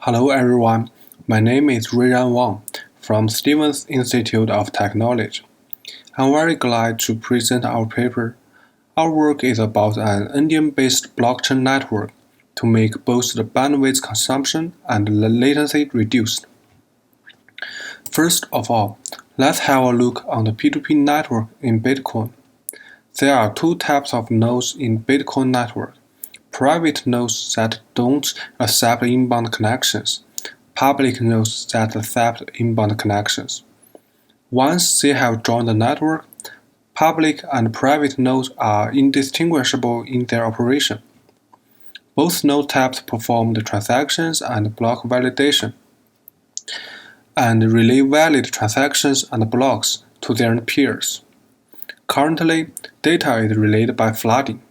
Hello everyone, my name is Ruiran Wang from Stevens Institute of Technology. I'm very glad to present our paper. Our work is about an NDN-based blockchain network to make both the bandwidth consumption and the latency reduced. First of all, let's have a look on the P2P network in Bitcoin. There are two types of nodes in Bitcoin network. Private nodes that don't accept inbound connections, public nodes that accept inbound connections. Once they have joined the network, public and private nodes are indistinguishable in their operation. Both node types perform the transactions and block validation, and relay valid transactions and blocks to their peers. Currently, data is relayed by flooding.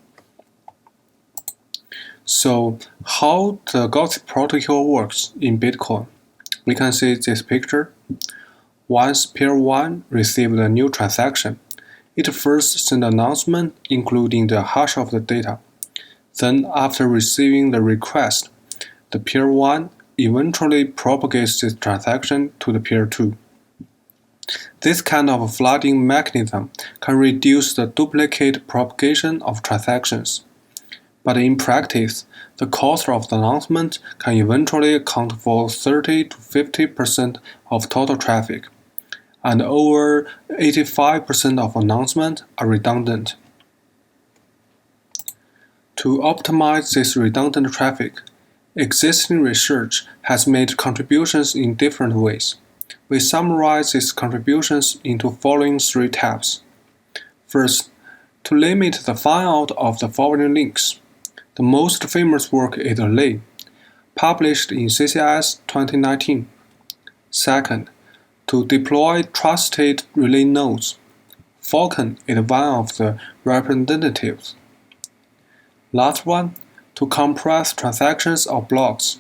So, how the Gossip protocol works in Bitcoin? We can see this picture. Once peer 1 receives a new transaction, it first sends an announcement including the hash of the data. Then, after receiving the request, the peer 1 eventually propagates this transaction to the peer 2. This kind of flooding mechanism can reduce the duplicate propagation of transactions. But in practice, the cost of the announcement can eventually account for 30 to 50% of total traffic, and over 85% of announcements are redundant. To optimize this redundant traffic, existing research has made contributions in different ways. We summarize these contributions into following three tabs. First, to limit the fan-out of the forwarding links. The most famous work is Relay, published in CCS 2019. Second, to deploy trusted relay nodes. Feng is one of the representatives. Last one, to compress transactions or blocks.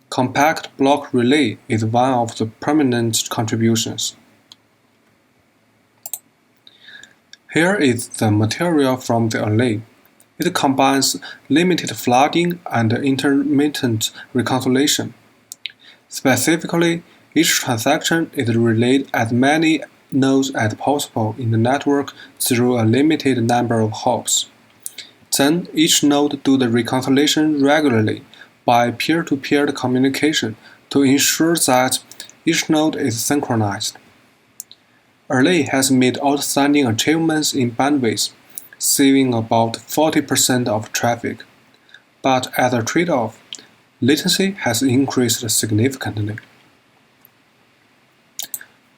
Compact block relay is one of the prominent contributions. Here is the material from the Relay. It combines limited flooding and intermittent reconciliation. Specifically, each transaction is relayed as many nodes as possible in the network through a limited number of hops. Then each node does the reconciliation regularly by peer-to-peer communication to ensure that each node is synchronized. Relay has made outstanding achievements in bandwidth, saving about 40% of traffic. But as a trade-off, latency has increased significantly.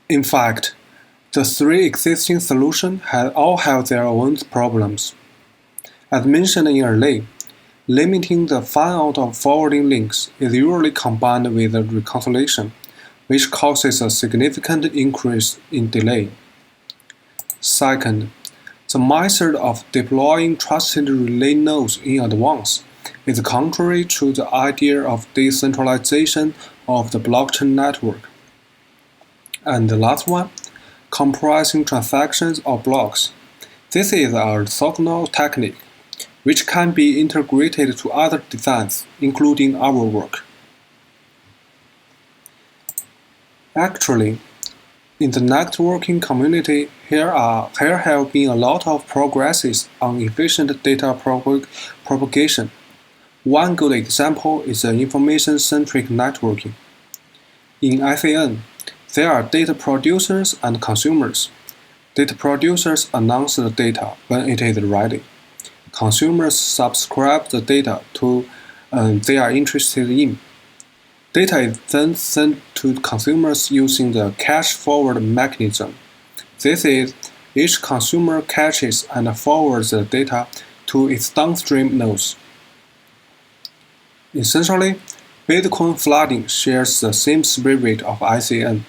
In fact, the three existing solutions all have their own problems. As mentioned in Relay, limiting the fan-out of forwarding links is usually combined with the reconciliation, which causes a significant increase in delay. Second, the method of deploying trusted relay nodes in advance is contrary to the idea of decentralization of the blockchain network. And the last one, compressing transactions or blocks. This is a orthogonal technique, which can be integrated to other designs, including our work. Actually, in the networking community, here have been a lot of progresses on efficient data propagation. One good example is the information-centric networking. In ICN, there are data producers and consumers. Data producers announce the data when it is ready. Consumers subscribe the data to they are interested in. Data is then sent to consumers using the cache-forward mechanism. This is, each consumer caches and forwards the data to its downstream nodes. Essentially, Bitcoin flooding shares the same spirit of ICN,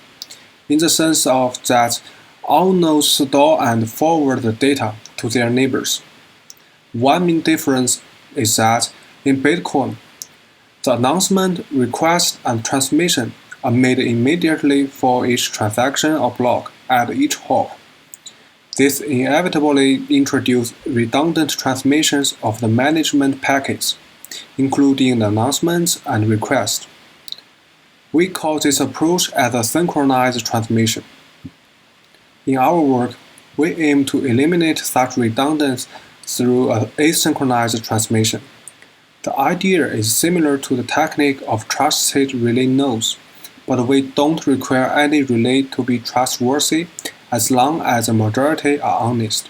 in the sense of that all nodes store and forward the data to their neighbors. One main difference is that in Bitcoin, the announcement, request, and transmission are made immediately for each transaction or block at each hop. This inevitably introduces redundant transmissions of the management packets, including the announcements and requests. We call this approach as a synchronized transmission. In our work, we aim to eliminate such redundancy through an asynchronized transmission. The idea is similar to the technique of trusted relay nodes, but we don't require any relay to be trustworthy as long as the majority are honest.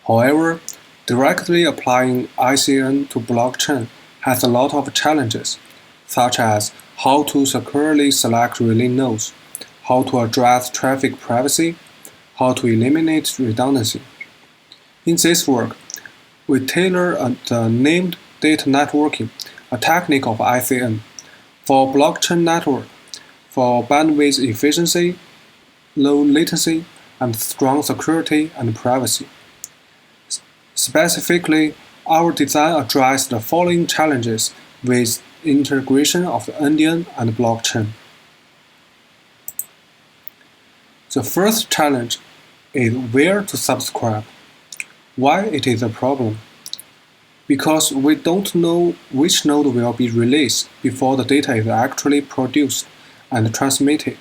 However, directly applying ICN to blockchain has a lot of challenges, such as how to securely select relay nodes, how to address traffic privacy, how to eliminate redundancy. In this work, we tailor the named data networking, a technique of ICN, for blockchain network, for bandwidth efficiency, low latency, and strong security and privacy. Specifically, our design addressed the following challenges with integration of the NDN and blockchain. The first challenge is where to subscribe. Why it is a problem? Because we don't know which node will be released before the data is actually produced and transmitted.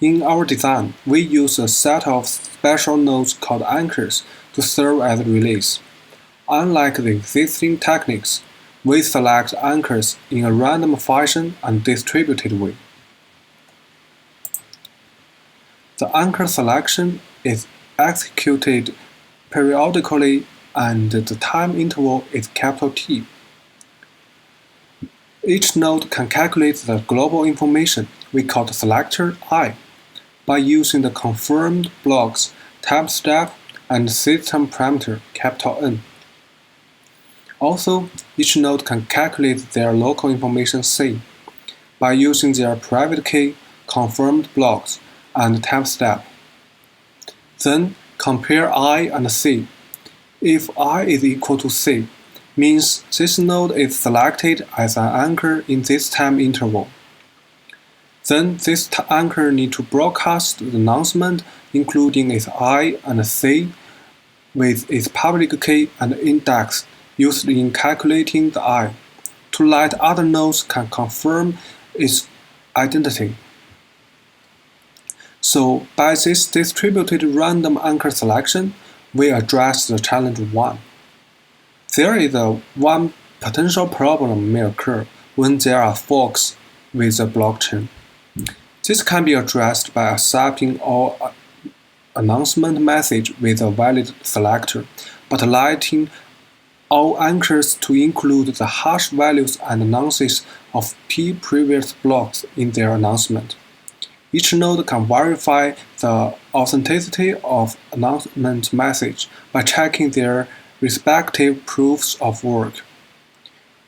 In our design, we use a set of special nodes called anchors to serve as relays. Unlike the existing techniques, we select anchors in a random fashion and distributed way. The anchor selection is executed periodically and the time interval is capital T. Each node can calculate the global information we call the selector I by using the confirmed blocks timestamp and system parameter capital N. Also, each node can calculate their local information C by using their private key confirmed blocks and timestamp. Then compare I and C. If I is equal to C, means this node is selected as an anchor in this time interval. Then this anchor needs to broadcast the announcement including its I and C with its public key and index used in calculating the I, to let other nodes can confirm its identity. So by this distributed random anchor selection, we address the challenge 1. There is one potential problem may occur when there are forks with a blockchain. This can be addressed by accepting all announcement message with a valid selector, but letting all anchors to include the hash values and nonces of P previous blocks in their announcement. Each node can verify the authenticity of announcement message by checking their respective proofs of work.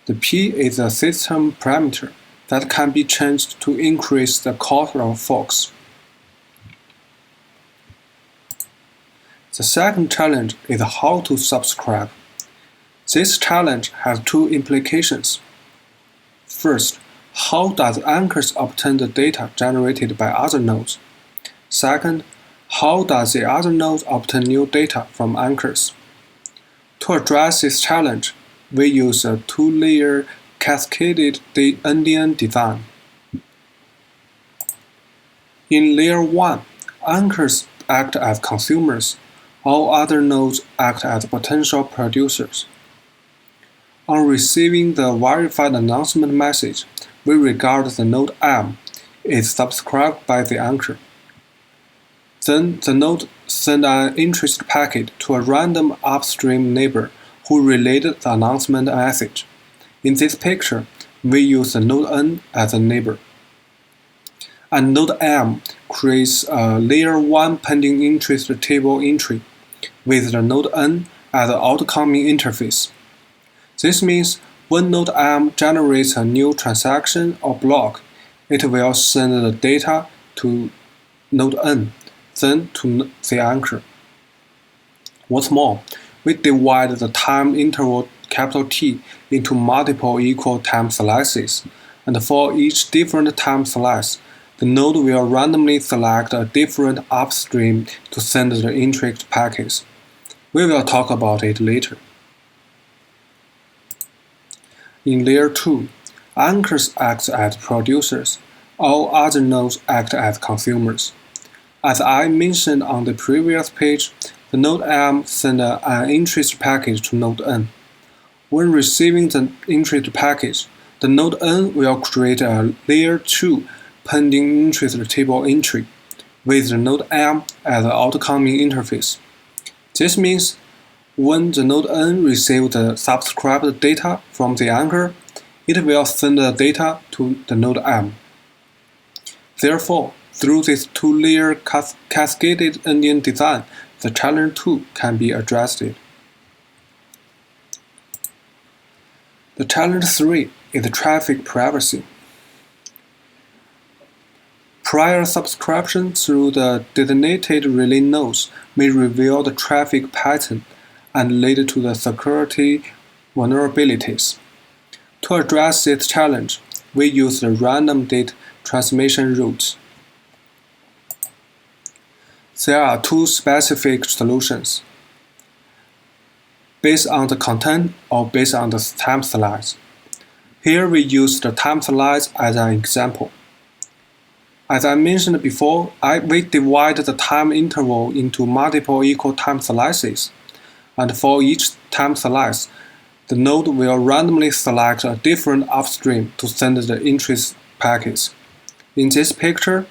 The P is a system parameter that can be changed to increase the cost of forks. The second challenge is how to subscribe. This challenge has two implications. First, how does anchors obtain the data generated by other nodes? Second, how does the other nodes obtain new data from anchors? To address this challenge, we use a two-layer cascaded NDN design. In layer 1, anchors act as consumers. All other nodes act as potential producers. On receiving the verified announcement message, we regard the node M is subscribed by the anchor. Then the node sends an interest packet to a random upstream neighbor who relayed the announcement message. In this picture, we use the node N as a neighbor. And node M creates a layer 1 pending interest table entry with the node N as the outcoming interface. This means when node M generates a new transaction or block, it will send the data to node N, then to the anchor. What's more, we divide the time interval capital T into multiple equal time slices, and for each different time slice, the node will randomly select a different upstream to send the interest packets. We will talk about it later. In layer 2, Anchors act as producers. All other nodes act as consumers. As I mentioned on the previous page, the node M sends an interest package to node N. When receiving the interest package, the node N will create a layer 2 pending interest table entry with the node M as the outcoming interface. This means when the node N receives the subscribed data from the anchor, it will send the data to the node M. Therefore, through this two-layer cascaded NDN design, the challenge 2 can be addressed. The challenge 3 is traffic privacy. Prior subscription through the designated relay nodes may reveal the traffic pattern and lead to the security vulnerabilities. To address this challenge, we use the random data transmission route. There are two specific solutions, based on the content or based on the time slice. Here we use the time slice as an example. As I mentioned before, we divide the time interval into multiple equal time slices, and for each time slice, the node will randomly select a different upstream to send the interest package. In this picture,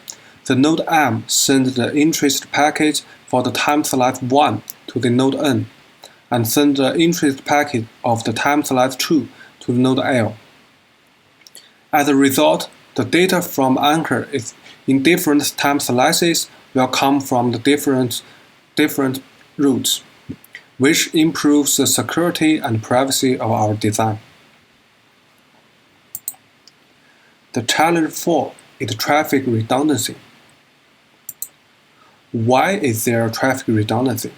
the node M sends the interest package for the time slice 1 to the node N, and sends the interest package of the time slice 2 to the node L. As a result, the data from anchor is in different time slices will come from the different routes, which improves the security and privacy of our design. The challenge 4 is traffic redundancy. Why is there traffic redundancy?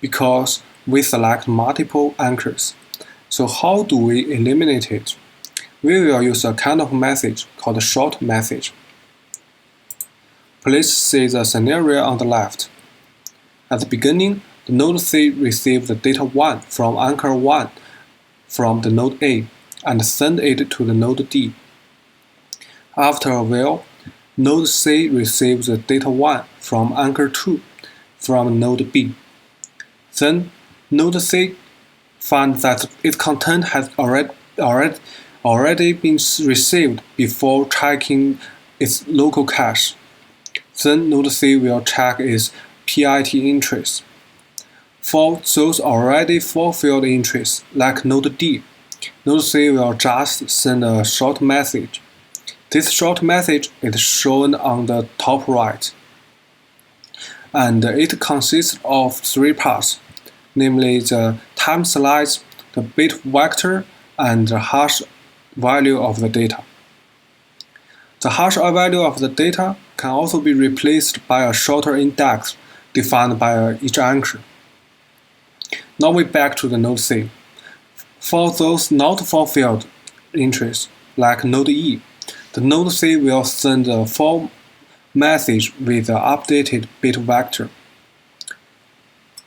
Because we select multiple anchors. So how do we eliminate it? We will use a kind of message called short message. Please see the scenario on the left. At the beginning, the node C receives the data 1 from anchor 1 from the node A and send it to the node D. After a while, node C receives the data 1 from anchor 2 from node B. Then, node C finds that its content has already been received before checking its local cache. Then node C will check its PIT entries. For those already fulfilled entries, like node D, node C will just send a short message. This short message is shown on the top right, and it consists of 3 parts, namely the time slice, the bit vector, and the hash value of the data. The hash value of the data can also be replaced by a shorter index defined by each anchor. Now we back to the node C. For those not fulfilled entries, like node E, the node C will send a full message with the updated bit vector.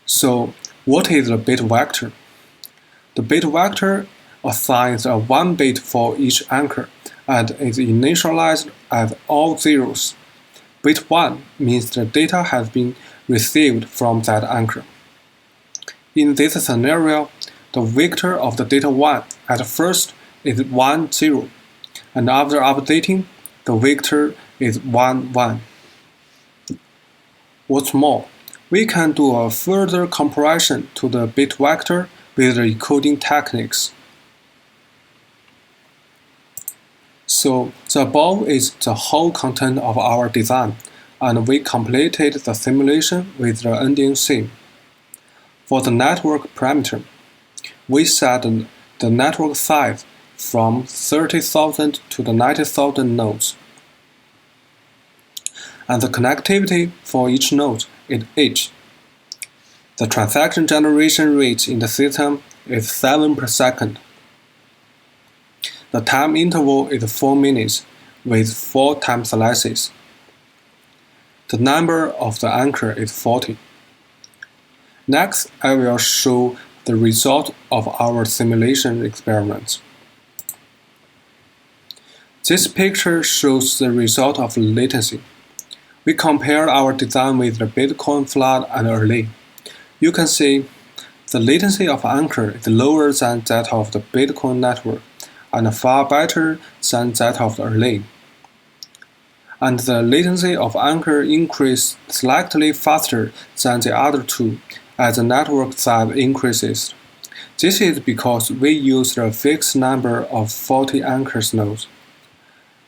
So, what is the bit vector? The bit vector assigns a 1 bit for each anchor and is initialized as all zeros. Bit 1 means the data has been received from that anchor. In this scenario, the vector of the data 1 at first is 1, 0, and after updating, the vector is 1, 1. What's more, we can do a further comparison to the bit vector with the encoding techniques. So the above is the whole content of our design, and we completed the simulation with the NDN-based. For the network parameter, we set the network size from 30,000 to the 90,000 nodes. And the connectivity for each node is H. The transaction generation rate in the system is 7 per second. The time interval is 4 minutes with 4 time slices. The number of the anchor is 40. Next, I will show the result of our simulation experiments. This picture shows the result of latency. We compared our design with the Bitcoin flood and Erlang. You can see the latency of Anchor is lower than that of the Bitcoin network and far better than that of Erlang. And the latency of Anchor increased slightly faster than the other two as the network size increases. This is because we used a fixed number of faulty Anchor nodes,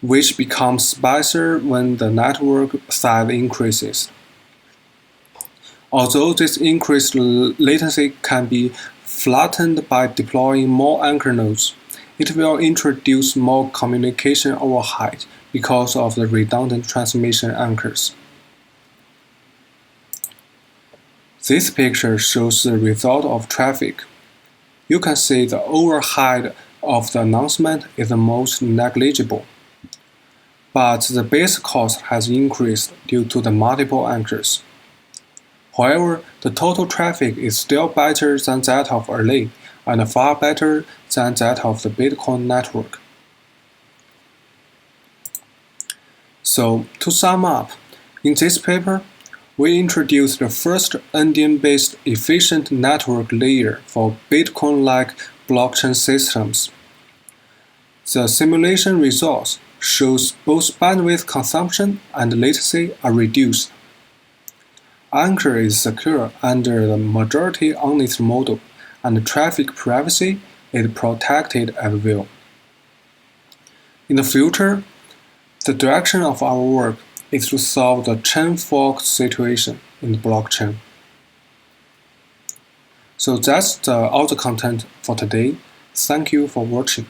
which becomes sparser when the network size increases. Although this increased latency can be flattened by deploying more Anchor nodes, it will introduce more communication overhead because of the redundant transmission anchors. This picture shows the result of traffic. You can see the overhead of the announcement is the most negligible, but the base cost has increased due to the multiple anchors. However, the total traffic is still better than that of Erlang and far better than that of the Bitcoin network. So, to sum up, in this paper, we introduced the first NDN-based efficient network layer for Bitcoin-like blockchain systems. The simulation results shows both bandwidth consumption and latency are reduced. Anchor is secure under the majority-only model, and traffic privacy is protected as well. In the future, the direction of our work is to solve the Chen fork situation in the blockchain. So that's all the content for today. Thank you for watching.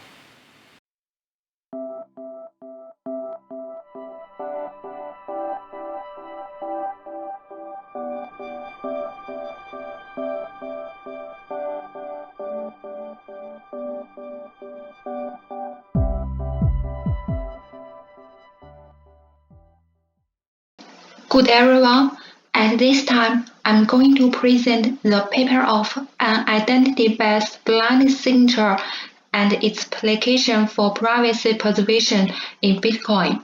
Good everyone, at this time I'm going to present the paper of an identity-based blind signature and its application for privacy preservation in Bitcoin.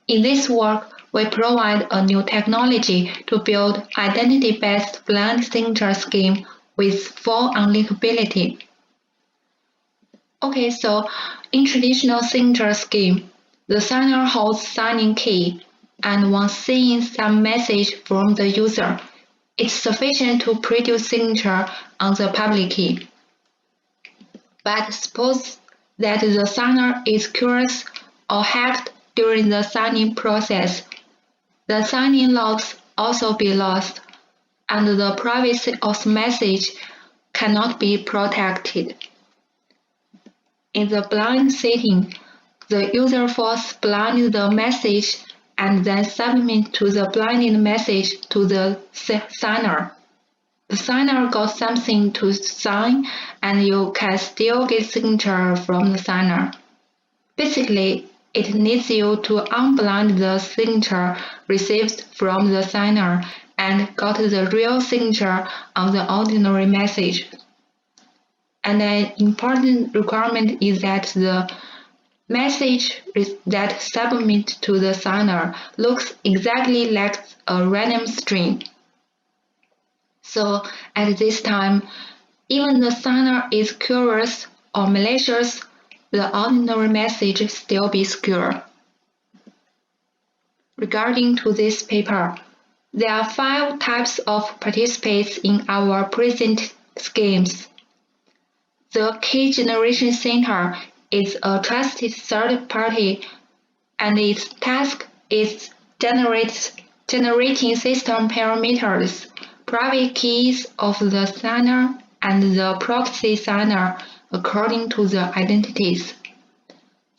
In this work, we provide a new technology to build identity-based blind signature scheme with full unlinkability. Okay, so in traditional signature scheme, the signer holds signing key, and once seeing some message from the user, it's sufficient to produce signature on the public key. But suppose that the signer is curious or hacked during the signing process. The signing logs also be lost, and the privacy of message cannot be protected. In the blind setting, the user first blinds the message and then submit to the blinded message to the signer. The signer got something to sign, and you can still get signature from the signer. Basically, it needs you to unblind the signature received from the signer and got the real signature on the ordinary message. And an important requirement is that the message that submit to the signer looks exactly like a random string. So at this time, even the signer is curious or malicious, the ordinary message still be secure. Regarding to this paper, there are 5 types of participants in our present schemes. The key generation center is a trusted third party, and its task is generating system parameters, private keys of the signer and the proxy signer according to the identities.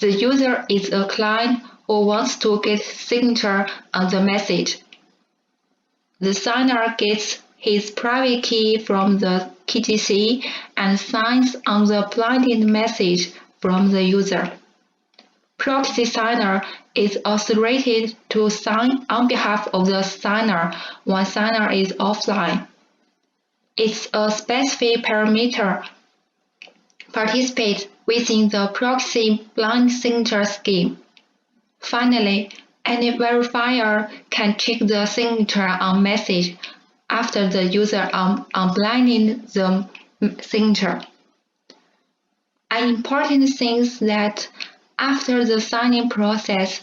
The user is a client who wants to get signature on the message. The signer gets his private key from the KTC and signs on the blinded message from the user. Proxy signer is authorized to sign on behalf of the signer when signer is offline. It's a specific parameter participates within the proxy blind signature scheme. Finally, any verifier can check the signature on message after the user unblinding the signature. An important thing is that after the signing process,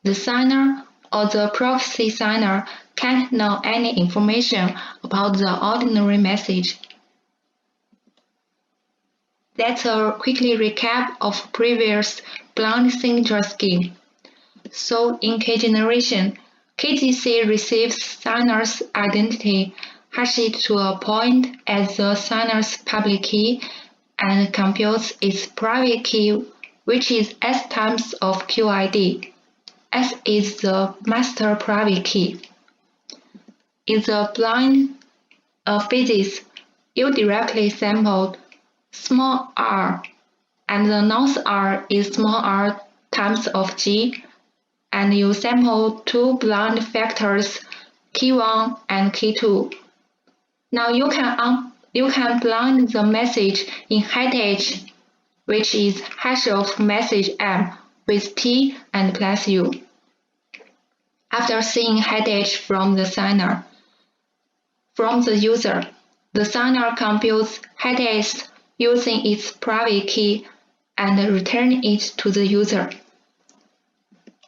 the signer or the proxy signer can't know any information about the ordinary message. That's a quickly recap of previous blind signature scheme. So in key generation, KGC receives signer's identity, hashed to a point as the signer's public key, and computes its private key, which is S times of QID. S is the master private key. In the blind physics, you directly sample small r, and the nonce r is small r times of G, and you sample two blind factors, key 1 and key 2. Now you can blind the message in head edge, which is hash of message M with T and plus U. After seeing head edge from the signer, from the user, the signer computes head edge using its private key and return it to the user.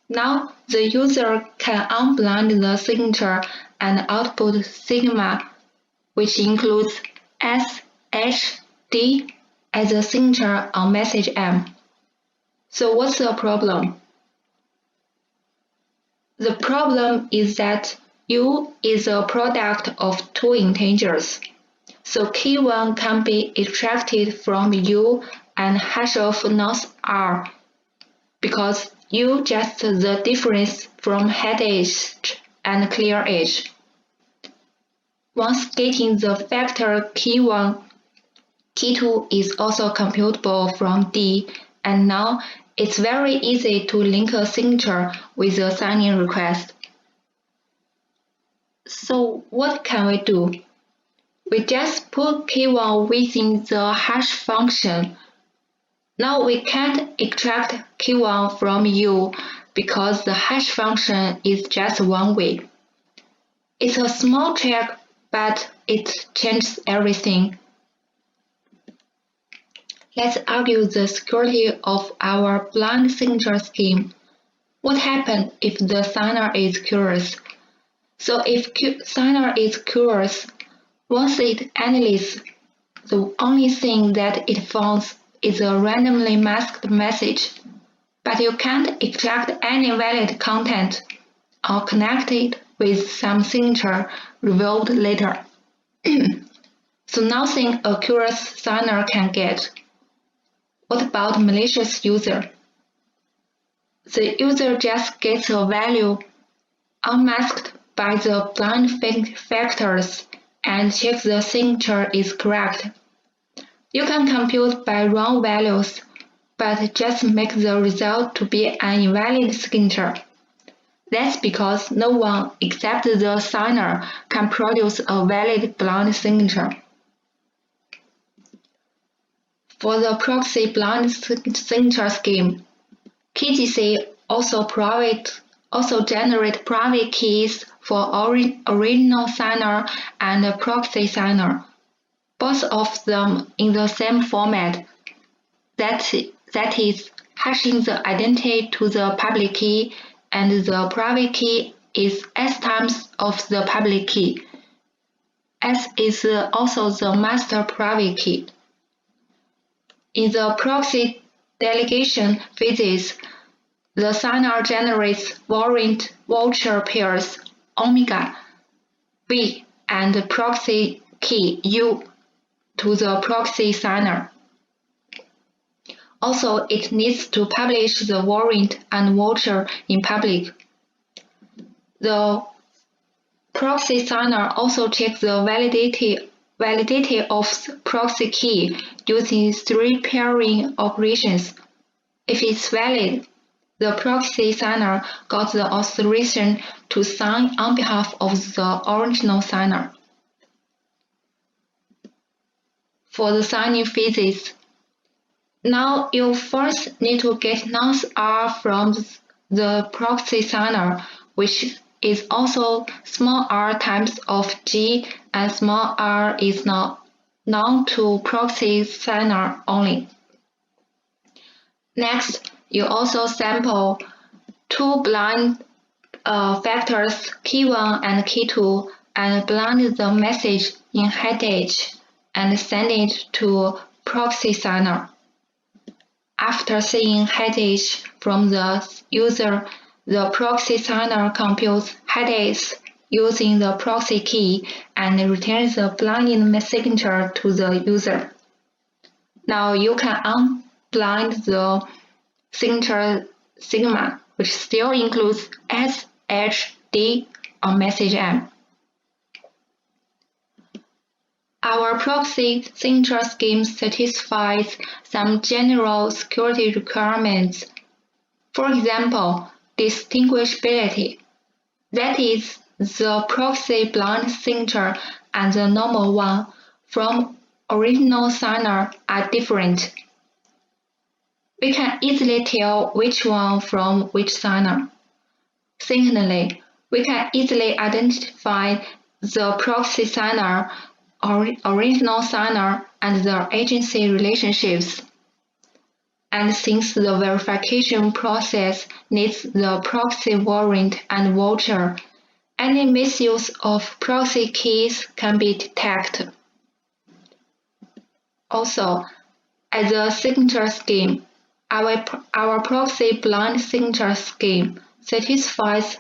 Now the user can unblind the signature and output sigma, which includes S, H, D as a signature on message M. So what's the problem? The problem is that U is a product of two integers. So key 1 can be extracted from U and hash of nonce R, because U just the difference from head edge and clear edge. Once getting the factor key 1, key 2 is also computable from D, and now it's very easy to link a signature with a signing request. So what can we do? We just put key 1 within the hash function. Now we can't extract key 1 from U because the hash function is just one way. It's a small trick, but it changes everything. Let's argue the security of our blind signature scheme. What happens if the signer is curious? So if signer is curious, once it analyzes, the only thing that it finds is a randomly masked message, but you can't extract any valid content or connect it with some signature revealed later. So nothing a curious signer can get. What about malicious user? The user just gets a value unmasked by the blind factors and checks the signature is correct. You can compute by wrong values, but just make the result to be an invalid signature. That's because no one except the signer can produce a valid blind signature. For the proxy blind signature scheme, KGC also generate private keys for original signer and proxy signer, both of them in the same format. That is, hashing the identity to the public key, and the private key is S times of the public key. S is also the master private key. In the proxy delegation physics, the signer generates warrant voucher pairs omega V and proxy key U to the proxy signer. Also, it needs to publish the warrant and voucher in public. The proxy signer also checks the validity of proxy key using 3 pairing operations. If it's valid, the proxy signer got the authorization to sign on behalf of the original signer. For the signing physics, now you first need to get nonce R from the proxy signer, which is also small r times of G, and small r is not known to proxy signer only. Next, you also sample two blind factors key1 and key2 and blind the message in headage and send it to proxy signer. After seeing headage from the user, the proxy signer computes headage using the proxy key and returns the blinded signature to the user. Now you can unblind the signature sigma, which still includes SHD on message M. Our proxy signature scheme satisfies some general security requirements. For example, distinguishability. That is, the proxy blind signature and the normal one from original signer are different. We can easily tell which one from which signer. Secondly, we can easily identify the proxy signer, original signer, and the agency relationships. And since the verification process needs the proxy warrant and voucher, any misuse of proxy keys can be detected. Also, as a signature scheme, our proxy blind signature scheme satisfies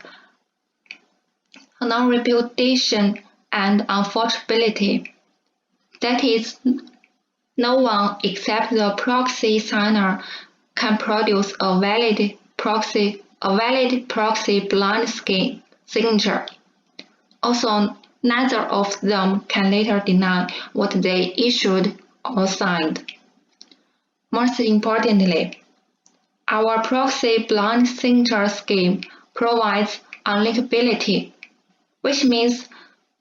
non-repudiation and unforgeability. That is, no one except the proxy signer can produce a valid proxy blind signature. Also, neither of them can later deny what they issued or signed. Most importantly, our proxy blind signature scheme provides unlinkability, which means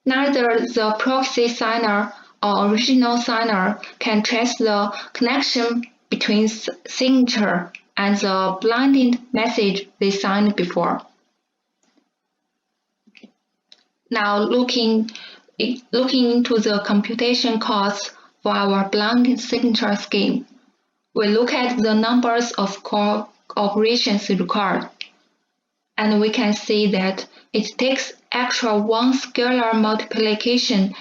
neither the proxy signer or original signer can trace the connection between signature and the blinded message they signed before. Now looking into the computation costs for our blind signature scheme, we look at the numbers of operations required, and we can see that it takes extra one scalar multiplication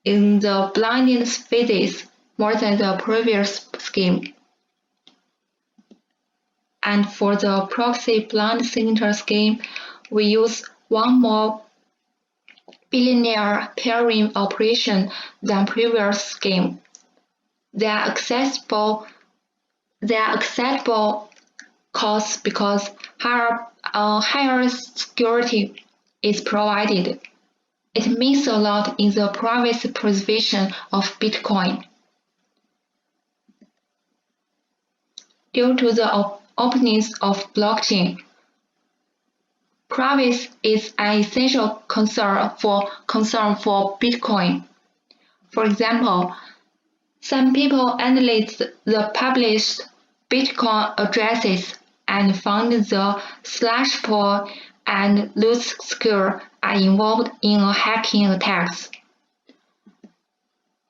in the blinded phases more than the previous scheme. And for the proxy blind signature scheme, we use one more bilinear pairing operation than previous scheme. They are acceptable costs because higher security is provided. It means a lot in the privacy preservation of Bitcoin. Due to the openness of blockchain, privacy is an essential concern for Bitcoin. For example, some people analyze the published Bitcoin addresses and found the slash pool and root secure are involved in a hacking attacks.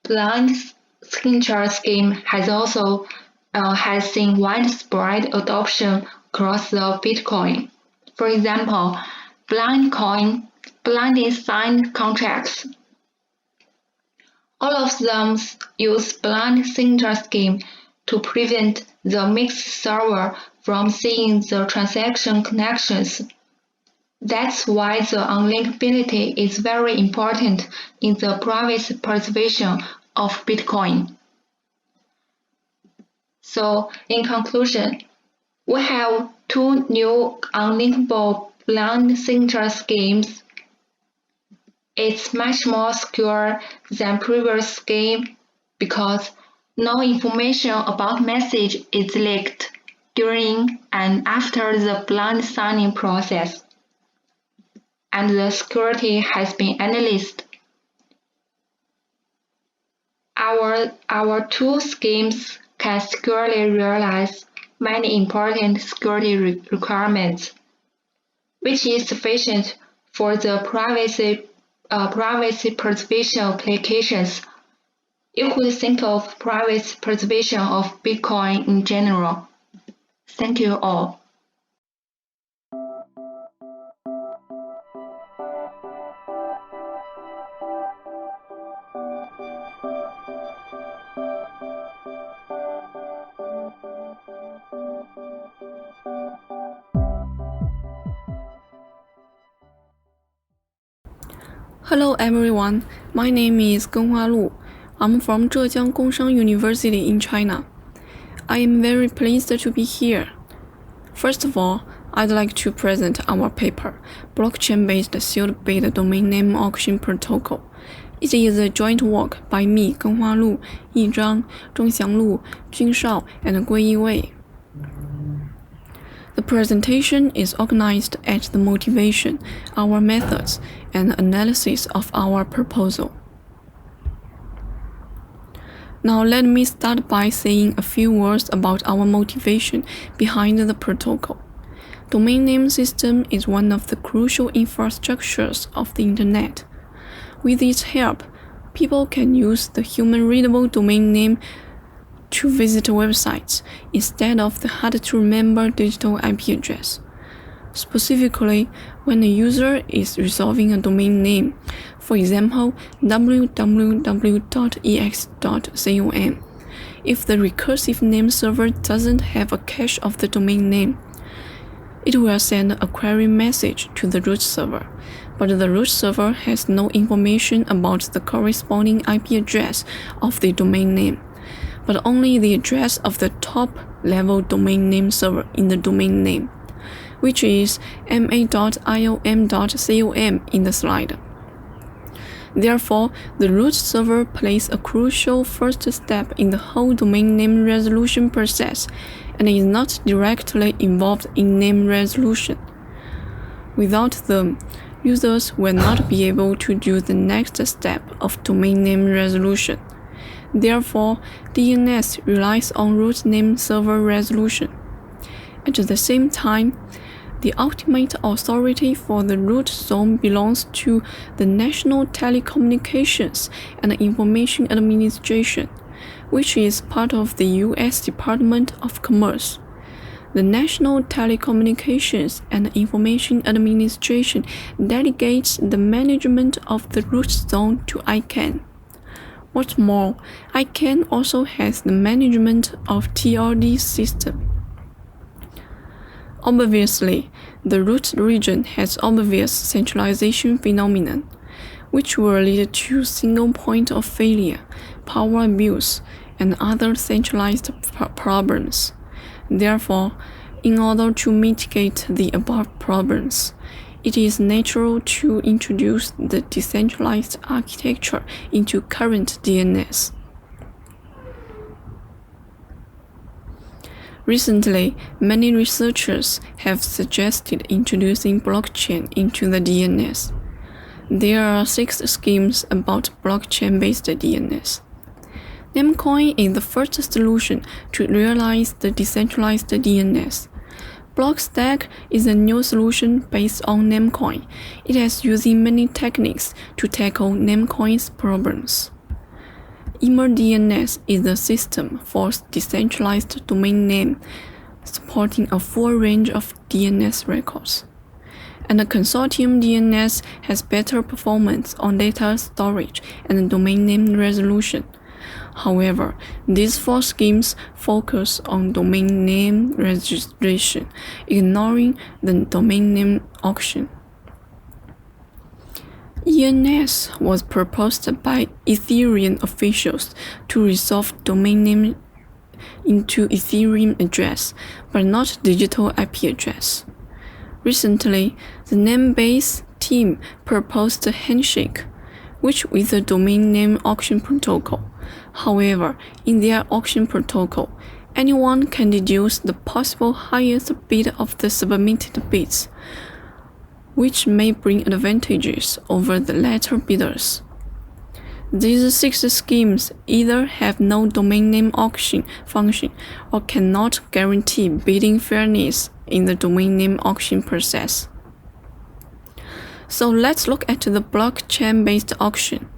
Blind signature scheme has also has seen widespread adoption across the Bitcoin. For example, blinded signed contracts. All of them use blind signature scheme to prevent the mixed server from seeing the transaction connections. That's why the unlinkability is very important in the privacy preservation of Bitcoin. So, in conclusion, we have two new unlinkable blind signature schemes. It's much more secure than previous scheme because no information about message is leaked during and after the blind signing process, and the security has been analyzed. Our two schemes can securely realize many important security requirements, which is sufficient for the privacy preservation applications. You could think of privacy preservation of Bitcoin in general. Thank you all. Hello everyone, my name is Genhua Lu. I'm from Zhejiang Gongshang University in China. I am very pleased to be here. First of all, I'd like to present our paper, Blockchain-based Sealed-Bit Domain Name Auction Protocol. It is a joint work by me, Genhua Lu, Zhang, Zhongxiang Lu, Shao, and Guiyi. The presentation is organized at the motivation, our methods, and analysis of our proposal. Now let me start by saying a few words about our motivation behind the protocol. Domain name system is one of the crucial infrastructures of the Internet. With its help, people can use the human-readable domain name to visit websites instead of the hard-to-remember digital IP address. Specifically, when a user is resolving a domain name, for example, www.ex.com, if the recursive name server doesn't have a cache of the domain name, it will send a query message to the root server, but the root server has no information about the corresponding IP address of the domain name, but only the address of the top-level domain name server in the domain name, which is ma.iom.com in the slide. Therefore, the root server plays a crucial first step in the whole domain name resolution process and is not directly involved in name resolution. Without them, users will not be able to do the next step of domain name resolution. Therefore, DNS relies on root name server resolution. At the same time, the ultimate authority for the root zone belongs to the National Telecommunications and Information Administration, which is part of the U.S. Department of Commerce. The National Telecommunications and Information Administration delegates the management of the root zone to ICANN. What's more, ICANN also has the management of TLD system. Obviously, the root region has obvious centralization phenomenon, which will lead to single point of failure, power abuse, and other centralized problems. Therefore, in order to mitigate the above problems, it is natural to introduce the decentralized architecture into current DNS. Recently, many researchers have suggested introducing blockchain into the DNS. There are 6 schemes about blockchain-based DNS. Namecoin is the first solution to realize the decentralized DNS. Blockstack is a new solution based on Namecoin. It is using many techniques to tackle Namecoin's problems. DNS is a system for decentralized domain name, supporting a full range of DNS records. And the Consortium DNS has better performance on data storage and domain name resolution. However, these 4 schemes focus on domain name registration, ignoring the domain name auction. ENS was proposed by Ethereum officials to resolve domain name into Ethereum address, but not digital IP address. Recently, the NDN-based team proposed a handshake, which with the domain name auction protocol. However, in their auction protocol, anyone can deduce the possible highest bid of the submitted bids, which may bring advantages over the latter bidders. These 6 schemes either have no domain name auction function or cannot guarantee bidding fairness in the domain name auction process. So let's look at the blockchain-based auction.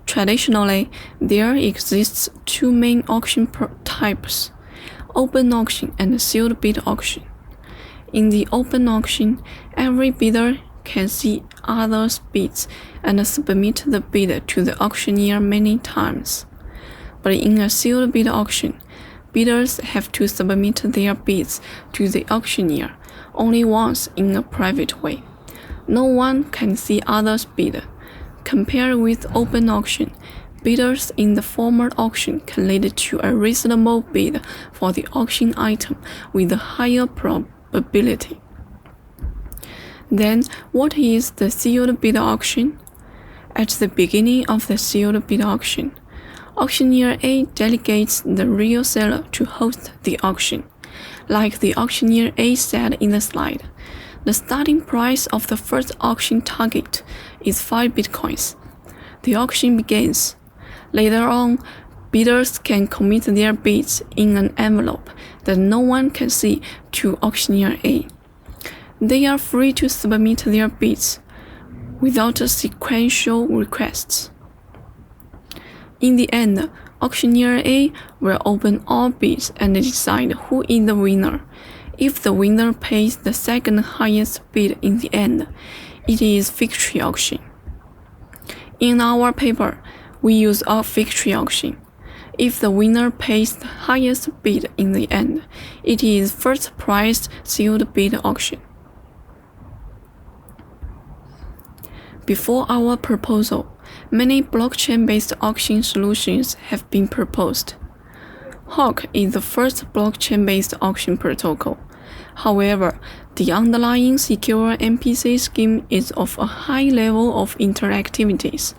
Traditionally, there exists 2 main auction types, open auction and sealed bid auction. In the open auction, every bidder can see others' bids and submit the bid to the auctioneer many times. But in a sealed bid auction, bidders have to submit their bids to the auctioneer only once in a private way. No one can see others' bid. Compared with open auction, bidders in the former auction can lead to a reasonable bid for the auction item with a higher probability. Then, what is the sealed bid auction? At the beginning of the sealed bid auction, auctioneer A delegates the real seller to host the auction. Like the auctioneer A said in the slide, the starting price of the first auction target is 5 bitcoins. The auction begins. Later on, bidders can commit their bids in an envelope that no one can see to auctioneer A. They are free to submit their bids without sequential requests. In the end, auctioneer A will open all bids and decide who is the winner. If the winner pays the second highest bid in the end, it is victory auction. In our paper, we use a victory auction. If the winner pays the highest bid in the end, it is first price sealed bid auction. Before our proposal, many blockchain-based auction solutions have been proposed. Hawke is the first blockchain-based auction protocol. However, the underlying secure MPC scheme is of a high level of interactivities,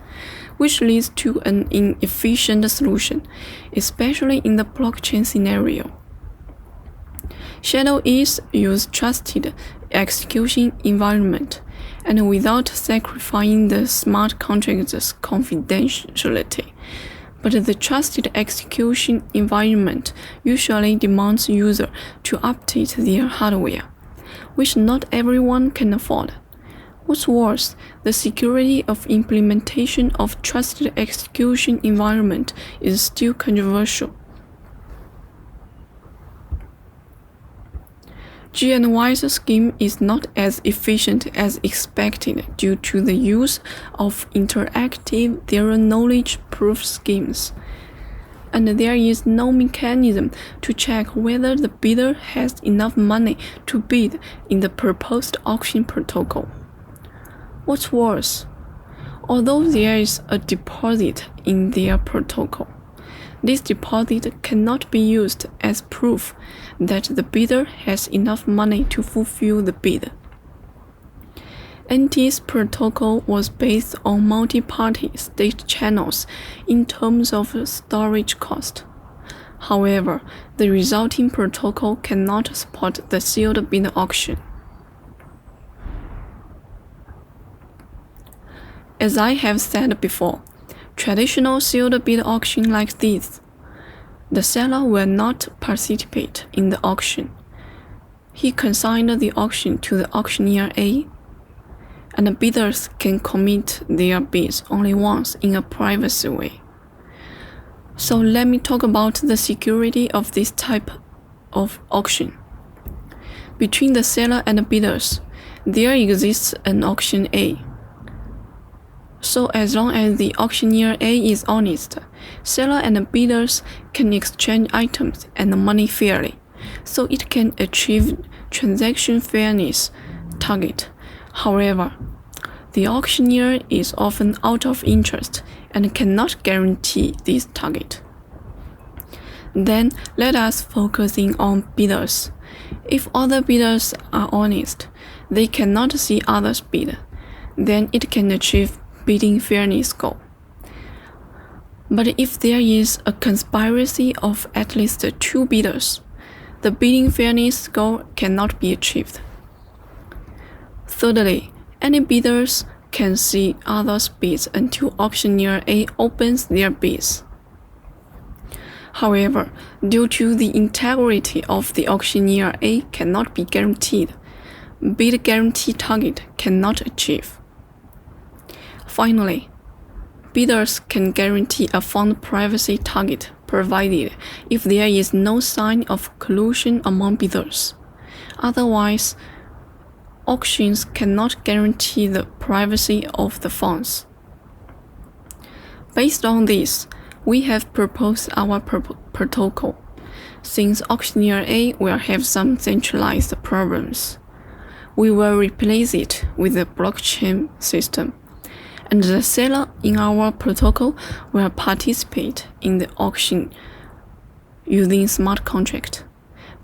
which leads to an inefficient solution, especially in the blockchain scenario. Shadow is use trusted execution environment and without sacrificing the smart contract's confidentiality. But the trusted execution environment usually demands users to update their hardware, which not everyone can afford. What's worse, the security of implementation of trusted execution environment is still controversial. Genhua's scheme is not as efficient as expected due to the use of interactive zero-knowledge proof schemes, and there is no mechanism to check whether the bidder has enough money to bid in the proposed auction protocol. What's worse, although there is a deposit in their protocol, this deposit cannot be used as proof that the bidder has enough money to fulfill the bid. NT's protocol was based on multi-party state channels in terms of storage cost. However, the resulting protocol cannot support the sealed bid auction. As I have said before, traditional sealed bid auction like this, the seller will not participate in the auction. He consigned the auction to the auctioneer A, and the bidders can commit their bids only once in a privacy way. So let me talk about the security of this type of auction. Between the seller and the bidders, there exists an auction A. So as long as the auctioneer A is honest, seller and bidders can exchange items and money fairly, so it can achieve transaction fairness target. However, the auctioneer is often out of interest and cannot guarantee this target. Then let us focus in on bidders. If other bidders are honest, they cannot see others bid, then it can achieve bidding fairness goal. But if there is a conspiracy of at least 2 bidders, the bidding fairness goal cannot be achieved. Thirdly, any bidders can see others' bids until auctioneer A opens their bids. However, due to the integrity of the auctioneer A cannot be guaranteed, bid guarantee target cannot achieve. Finally, bidders can guarantee a fund privacy target provided if there is no sign of collusion among bidders. Otherwise, auctions cannot guarantee the privacy of the funds. Based on this, we have proposed our protocol, since auctioneer A will have some centralized problems. We will replace it with a blockchain system, and the seller in our protocol will participate in the auction using smart contract.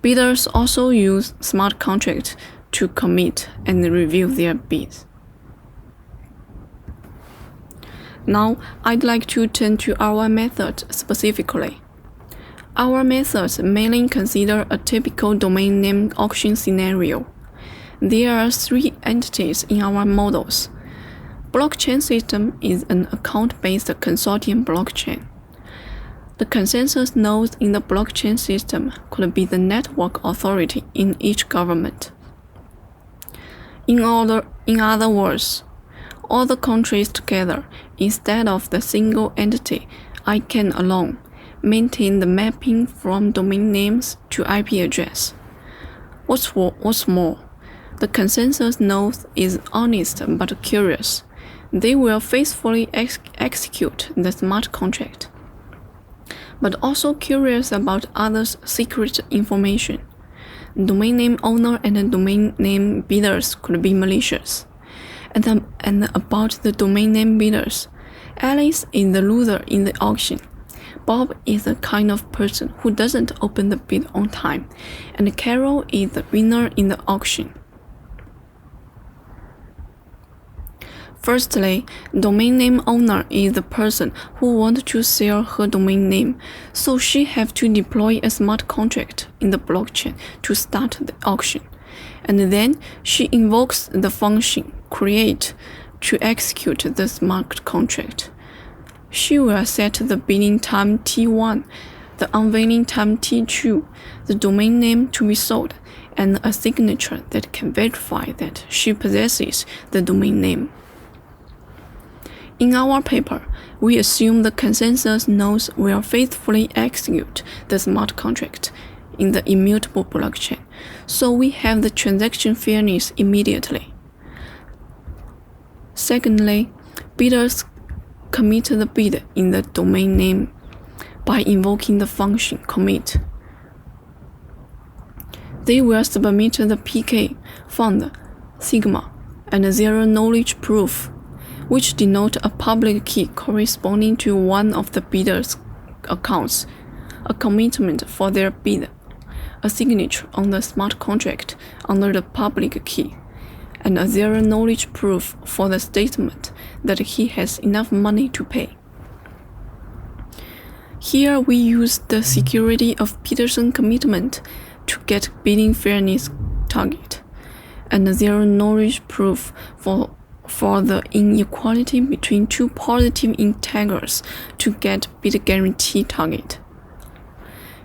Bidders also use smart contract to commit and review their bids. Now, I'd like to turn to our method specifically. Our methods mainly consider a typical domain name auction scenario. There are 3 entities in our models. Blockchain system is an account-based consortium blockchain. The consensus nodes in the blockchain system could be the network authority in each government. In other words, all the countries together, instead of the single entity, I can alone maintain the mapping from domain names to IP address. What's more, the consensus node is honest but curious. They will faithfully execute the smart contract, but also curious about others' secret information. Domain name owner and domain name bidders could be malicious. And about the domain name bidders, Alice is the loser in the auction. Bob is the kind of person who doesn't open the bid on time, and Carol is the winner in the auction. Firstly, domain name owner is the person who wants to sell her domain name, so she have to deploy a smart contract in the blockchain to start the auction. And then she invokes the function create to execute the smart contract. She will set the bidding time T1, the unveiling time T2, the domain name to be sold, and a signature that can verify that she possesses the domain name. In our paper, we assume the consensus nodes will faithfully execute the smart contract in the immutable blockchain, so we have the transaction fairness immediately. Secondly, bidders commit the bid in the domain name by invoking the function commit. They will submit the PK, fund, sigma, and zero knowledge proof, which denote a public key corresponding to one of the bidder's accounts, a commitment for their bid, a signature on the smart contract under the public key, and a zero knowledge proof for the statement that he has enough money to pay. Here we use the security of Peterson commitment to get bidding fairness target, and a zero knowledge proof for the inequality between 2 positive integers to get bid guarantee target.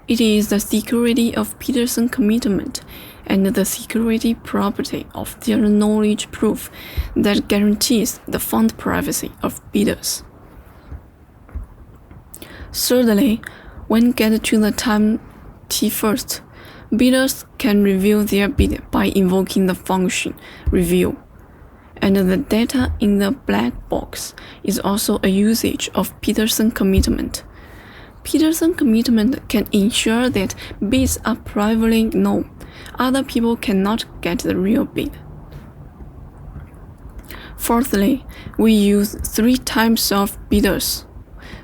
It is the security of Peterson commitment and the security property of zero knowledge proof that guarantees the fund privacy of bidders. Thirdly, when get to the time T1st, bidders can review their bid by invoking the function review, and the data in the black box is also a usage of Peterson commitment. Peterson commitment can ensure that bids are privately known. Other people cannot get the real bid. Fourthly, we use 3 types of bidders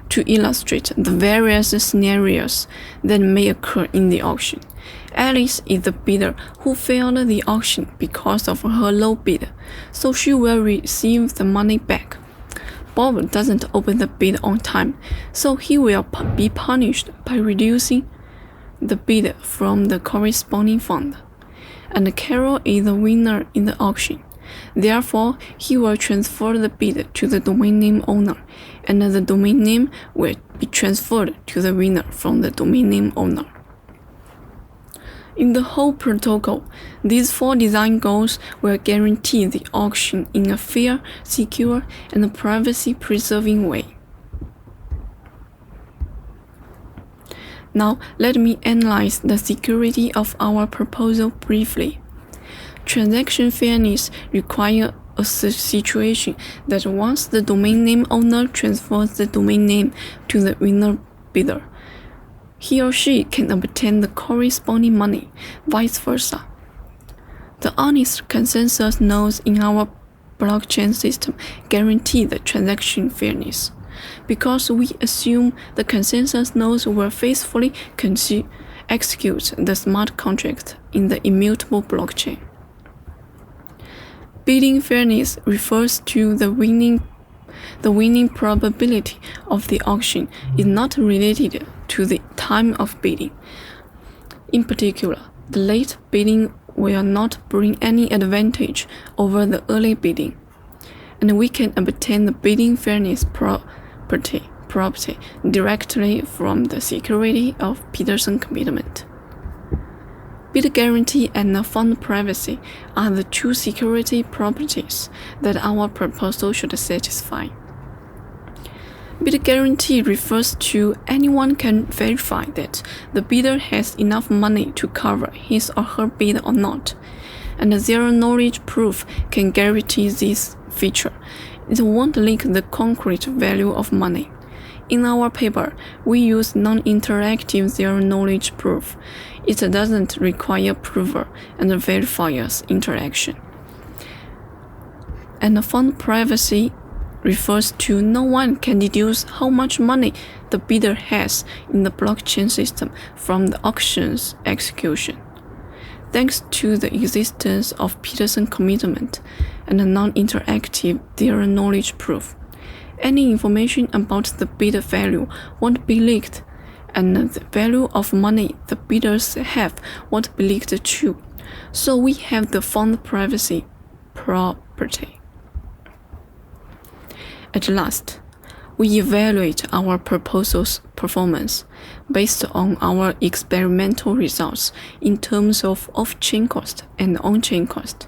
to illustrate the various scenarios that may occur in the auction. Alice is the bidder who failed the auction because of her low bid, so she will receive the money back. Bob doesn't open the bid on time, so he will be punished by reducing the bid from the corresponding fund. And Carol is the winner in the auction. Therefore, he will transfer the bid to the domain name owner, and the domain name will be transferred to the winner from the domain name owner. In the whole protocol, these 4 design goals will guarantee the auction in a fair, secure, and privacy-preserving way. Now, let me analyze the security of our proposal briefly. Transaction fairness requires a situation that once the domain name owner transfers the domain name to the winner bidder, he or she can obtain the corresponding money, vice versa. The honest consensus nodes in our blockchain system guarantee the transaction fairness, because we assume the consensus nodes will faithfully execute the smart contract in the immutable blockchain. Bidding fairness refers to the winning probability of the auction is not related to the time of bidding. In particular, the late bidding will not bring any advantage over the early bidding, and we can obtain the bidding fairness property directly from the security of Peterson commitment. Bid guarantee and fund privacy are the 2 security properties that our proposal should satisfy. Bid guarantee refers to anyone can verify that the bidder has enough money to cover his or her bid or not, and zero-knowledge proof can guarantee this feature. It won't leak the concrete value of money. In our paper, we use non-interactive zero-knowledge proof. It doesn't require prover and verifier's interaction. And fund privacy refers to no one can deduce how much money the bidder has in the blockchain system from the auction's execution. Thanks to the existence of Peterson commitment and a non-interactive zero-knowledge proof, any information about the bid value won't be leaked, and the value of money the bidders have won't be leaked too. So we have the fund privacy property. At last, we evaluate our proposal's performance based on our experimental results in terms of off-chain cost and on-chain cost.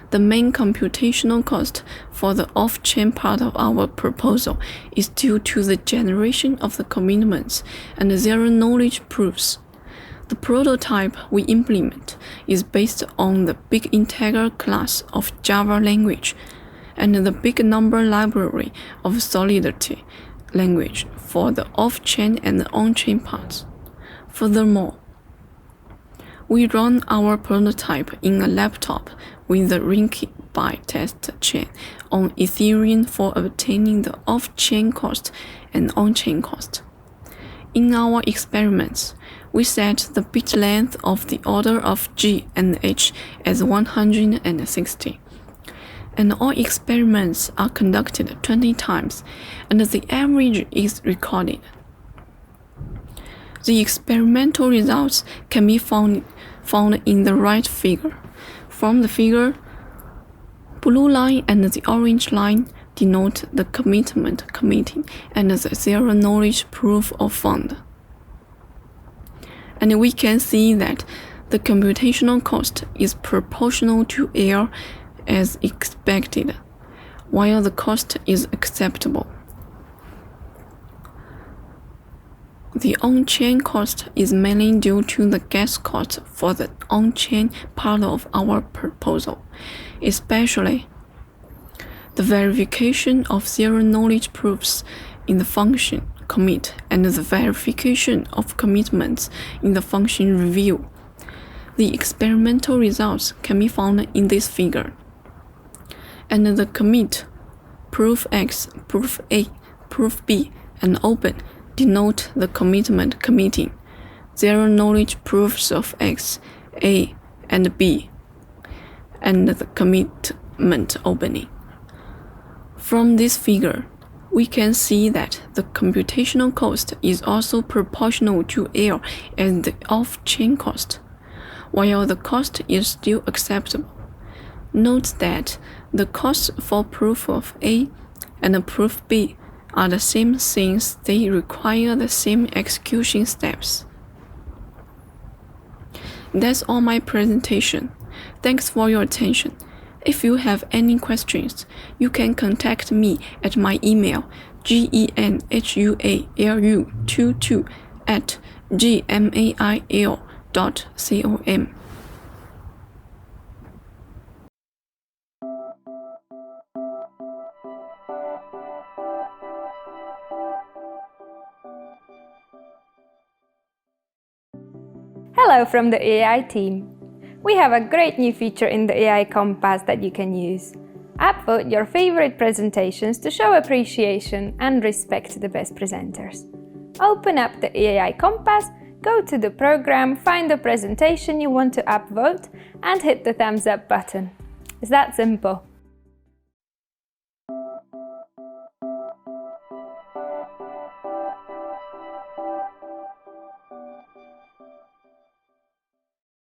The main computational cost for the off-chain part of our proposal is due to the generation of the commitments and zero-knowledge proofs. The prototype we implement is based on the big integer class of Java language and the big number library of Solidity language for the off-chain and on-chain parts. Furthermore, we run our prototype in a laptop with the Rinky test chain on Ethereum for obtaining the off-chain cost and on-chain cost. In our experiments, we set the bit length of the order of G and H as 160. And all experiments are conducted 20 times, and the average is recorded. The experimental results can be found in the right figure. From the figure, blue line and the orange line denote the commitment committing and the zero-knowledge proof of fund. And we can see that the computational cost is proportional to error as expected, while the cost is acceptable. The on-chain cost is mainly due to the gas cost for the on-chain part of our proposal, especially the verification of zero-knowledge proofs in the function commit and the verification of commitments in the function review. The experimental results can be found in this figure. And the commit, proof X, proof A, proof B, and open denote the commitment committing, zero-knowledge proofs of X, A, and B, and the commitment opening. From this figure, we can see that the computational cost is also proportional to error and the off-chain cost, while the cost is still acceptable. Note that the costs for proof of A and proof B are the same since they require the same execution steps. That's all my presentation. Thanks for your attention. If you have any questions, you can contact me at my email genhualu22@gmail.com. Hello from the EAI team. We have a great new feature in the EAI Compass that you can use. Upvote your favorite presentations to show appreciation and respect to the best presenters. Open up the EAI Compass, go to the program, find the presentation you want to upvote, and hit the thumbs up button. It's that simple.